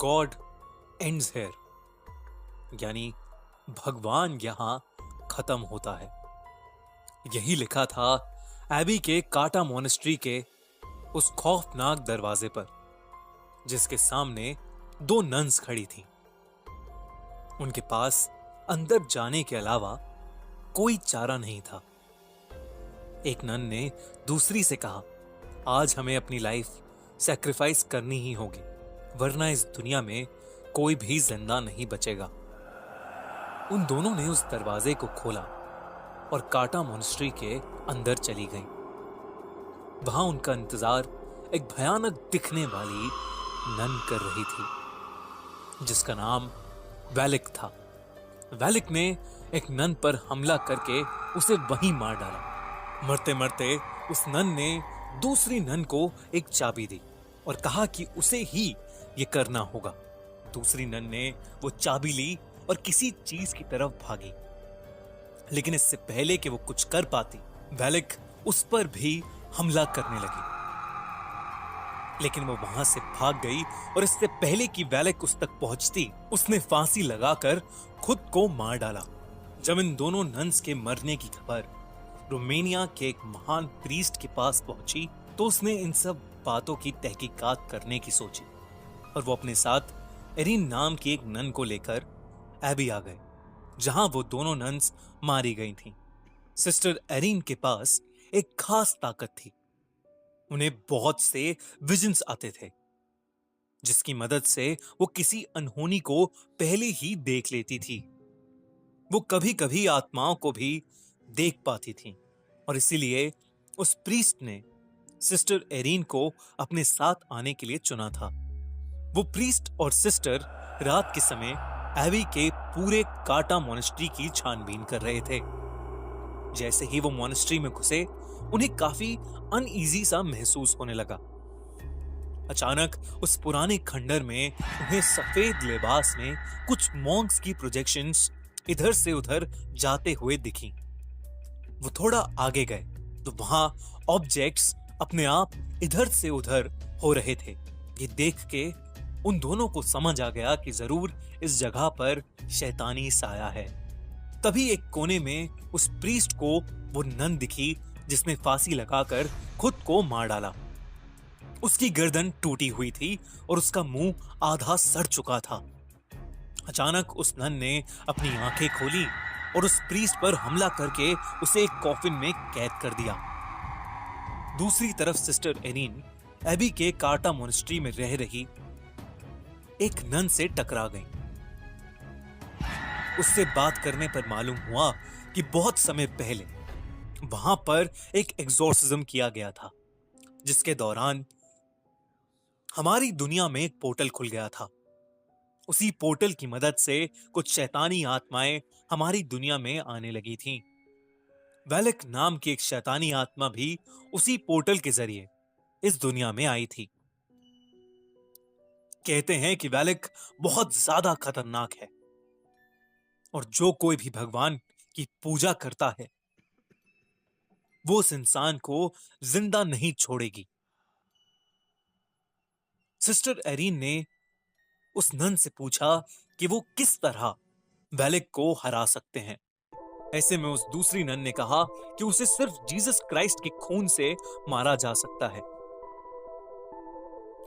God ends here, यानी भगवान यहां खत्म होता है। यही लिखा था एबी के काटा मोनेस्ट्री के उस खौफनाक दरवाजे पर, जिसके सामने दो नन्स खड़ी थीं। उनके पास अंदर जाने के अलावा कोई चारा नहीं था। एक नन ने दूसरी से कहा, आज हमें अपनी लाइफ सैक्रिफाइस करनी ही होगी, वरना इस दुनिया में कोई भी जिंदा नहीं बचेगा। उन दोनों ने उस दरवाजे को खोला और काटा मोनेस्ट्री के अंदर चली गईं। वहां उनका इंतजार एक भयानक दिखने वाली नन कर रही थी, जिसका नाम वैलिक था। वैलिक ने एक नन पर हमला करके उसे वहीं मार डाला। मरते मरते उस नन ने दूसरी नन को एक चाबी दी और कहा कि उसे ही ये करना होगा। दूसरी नन ने वो चाबी ली और किसी चीज की तरफ भागी, लेकिन इससे पहले कि वो कुछ कर पाती, वैलिक उस पर भी हमला करने लगी। लेकिन वो वहां से भाग गई और इससे पहले कि वैलिक उस तक पहुंचती, उसने फांसी लगाकर खुद को मार डाला। जब इन दोनों नन्स के मरने की खबर रोमानिया के एक महान प्रीस्ट के पास पहुंची, तो उसने इन सब बातों की तहकीकात करने की सोची और वो अपने साथ एरिन नाम की एक नन को लेकर एबी आ गए, जहां वो दोनों नन्स मारी गई थीं। सिस्टर एरिन के पास एक खास ताकत थी। उन्हें बहुत से विजन्स आते थे, जिसकी मदद से वो किसी अनहोनी को पहले ही देख लेती थी। वो कभी कभी आत्माओं को भी देख पाती थी और इसीलिए उस प्रीस्ट ने सिस्टर एरिन को अपने साथ आने के लिए चुना था। वो प्रीस्ट और सिस्टर रात के समय एबी के पूरे काटा मोनेस्ट्री की छानबीन कर रहे थे। जैसे ही वो मोनेस्ट्री में घुसे, उन्हें काफी अनईजी सा महसूस होने लगा। अचानक उस पुराने खंडर में उन्हें सफेद लिबास में कुछ मॉन्क्स की प्रोजेक्शंस इधर से उधर जाते हुए दिखी। वो थोड़ा आगे गए तो वहां ऑब्जेक्ट्स अपने आप इधर से उधर हो रहे थे। ये देख के उन दोनों को समझ आ गया कि जरूर इस जगह पर शैतानी साया है। तभी एक कोने में उस प्रीस्ट को वो नन दिखी जिसने फांसी लगाकर खुद को मार डाला। उसकी गर्दन टूटी हुई थी और उसका मुंह आधा सड़ चुका था। अचानक उस नन ने अपनी आंखें खोली और उस प्रीस्ट पर हमला करके उसे एक कॉफिन में कैद कर दिया। दूसरी तरफ सिस्टर एरिन एबी के काटा मोनेस्ट्री में रह रही एक नन से टकरा गई। उससे बात करने पर मालूम हुआ कि बहुत समय पहले वहां पर एक एग्जॉर्सिज्म किया गया था, जिसके दौरान हमारी दुनिया में एक पोर्टल खुल गया था। उसी पोर्टल की मदद से कुछ शैतानी आत्माएं हमारी दुनिया में आने लगी थीं। वैलिक नाम की एक शैतानी आत्मा भी उसी पोर्टल के जरिए इस दुनिया में आई थी। कहते हैं कि वैलिक बहुत ज्यादा खतरनाक है और जो कोई भी भगवान की पूजा करता है, वो उस इंसान को जिंदा नहीं छोड़ेगी। सिस्टर एरिन ने उस नन से पूछा कि वो किस तरह वैलिक को हरा सकते हैं। ऐसे में उस दूसरी नन ने कहा कि उसे सिर्फ जीसस क्राइस्ट के खून से मारा जा सकता है।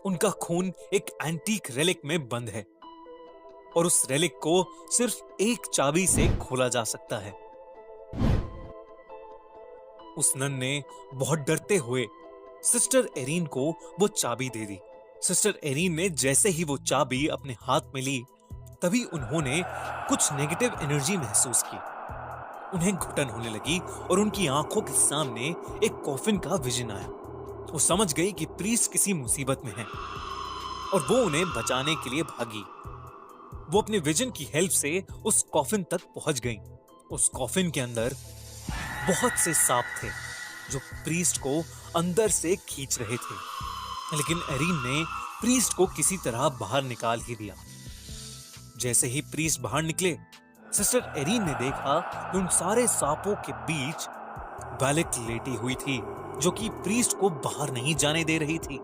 उनका खून एक एंटीक रेलिक में बंद है और उस रेलिक को सिर्फ एक चाबी से खोला जा सकता है। उस नन ने बहुत डरते हुए सिस्टर एरिन को वो चाबी दे दी। सिस्टर एरिन ने जैसे ही वो चाबी अपने हाथ में ली, तभी उन्होंने कुछ नेगेटिव एनर्जी महसूस की। उन्हें घुटन होने लगी और उनकी आंखों के सामने एक कॉफिन का विजन आया। वो समझ गई कि प्रीस्ट किसी मुसीबत में है और वो उन्हें बचाने के लिए भागी। वो अपने विजन की हेल्प से उस कॉफिन तक पहुंच गई। उस कॉफिन के अंदर बहुत से सांप थे जो प्रीस्ट को अंदर से खींच रहे थे, लेकिन एरिन ने प्रीस्ट को किसी तरह बाहर निकाल ही दिया। जैसे ही प्रीस्ट बाहर निकले, सिस्टर एरिन ने देखा कि उन सारे सांपों के बीच वैलिक लेटी हुई थी, जो कि प्रीस्ट को बाहर नहीं जाने दे रही थी।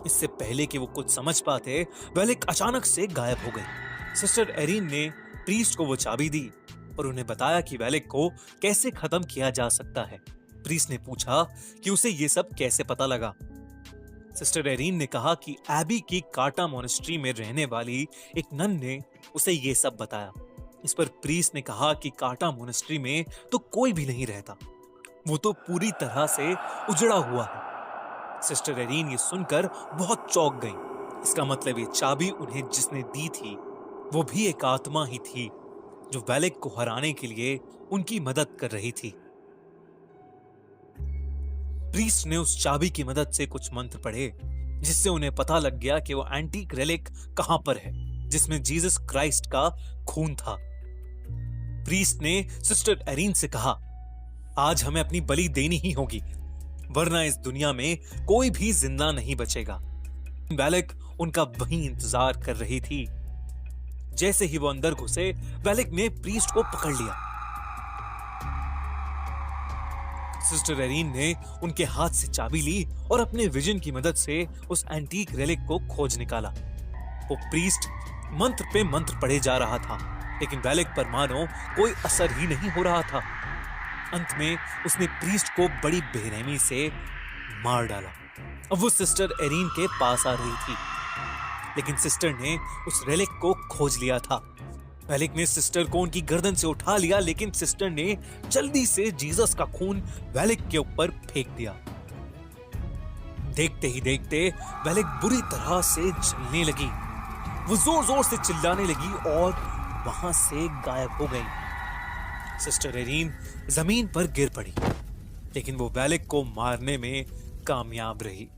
इससे पहले कि वो कुछ समझ पाते, वेलिक अचानक से गायब हो गई। सिस्टर एरीन ने प्रीस्ट को वो चाबी दी और उन्हें बताया कि वेलिक को कैसे खत्म किया जा सकता है। प्रीस्ट ने पूछा कि उसे ये सब कैसे पता लगा। सिस्टर एरीन ने कहा कि एबी की काटा मोनेस्ट्री में रहने वाली एक नन ने उसे ये सब बताया। इस पर प्रीस्ट ने कहा कि काटा मोनेस्ट्री में तो कोई भी नहीं रहता, वो तो पूरी तरह से उजड़ा हुआ है। सिस्टर एरीन ये सुनकर बहुत चौंक गई। इसका मतलब ये चाबी उन्हें जिसने दी थी वो भी एक आत्मा ही थी जो वेलिक को हराने के लिए उनकी मदद कर रही थी। प्रीस्ट ने उस चाबी की मदद से कुछ मंत्र पढ़े जिससे उन्हें पता लग गया कि वो एंटीक रेलिक कहां पर है जिसमें जीसस क्राइस्ट का खून था। प्रीस्ट ने सिस्टर एरीन से कहा, आज हमें अपनी बलि देनी ही होगी, वरना इस दुनिया में कोई भी जिंदा नहीं बचेगा। वेलिक उनका वहीं इंतजार कर रही थी। जैसे ही वो अंदर घुसे, वेलिक ने प्रीस्ट को पकड़ लिया। सिस्टर एरीन ने उनके हाथ से चाबी ली और अपने विजन की मदद से उस एंटीक रेलिक को खोज निकाला। वो प्रीस्ट मंत्र पे मंत्र पढ़े जा रहा था, लेकिन वेलिक पर मानो कोई असर ही नहीं हो रहा था। अंत में उसने प्रीस्ट को बड़ी बेरहमी से मार डाला। अब वो सिस्टर एरीन के पास आ रही थी, लेकिन सिस्टर ने उस रेलिक को खोज लिया था। वेलिक ने सिस्टर को उनकी गर्दन से उठा लिया, लेकिन सिस्टर ने जल्दी से जीसस का खून वेलिक के ऊपर फेंक दिया। देखते ही देखते वेलिक बुरी तरह से जलने लगी। वो जोर जोर से चिल्लाने लगी और वहां से गायब हो गई। सिस्टर एरीन जमीन पर गिर पड़ी, लेकिन वो वेलिक को मारने में कामयाब रही।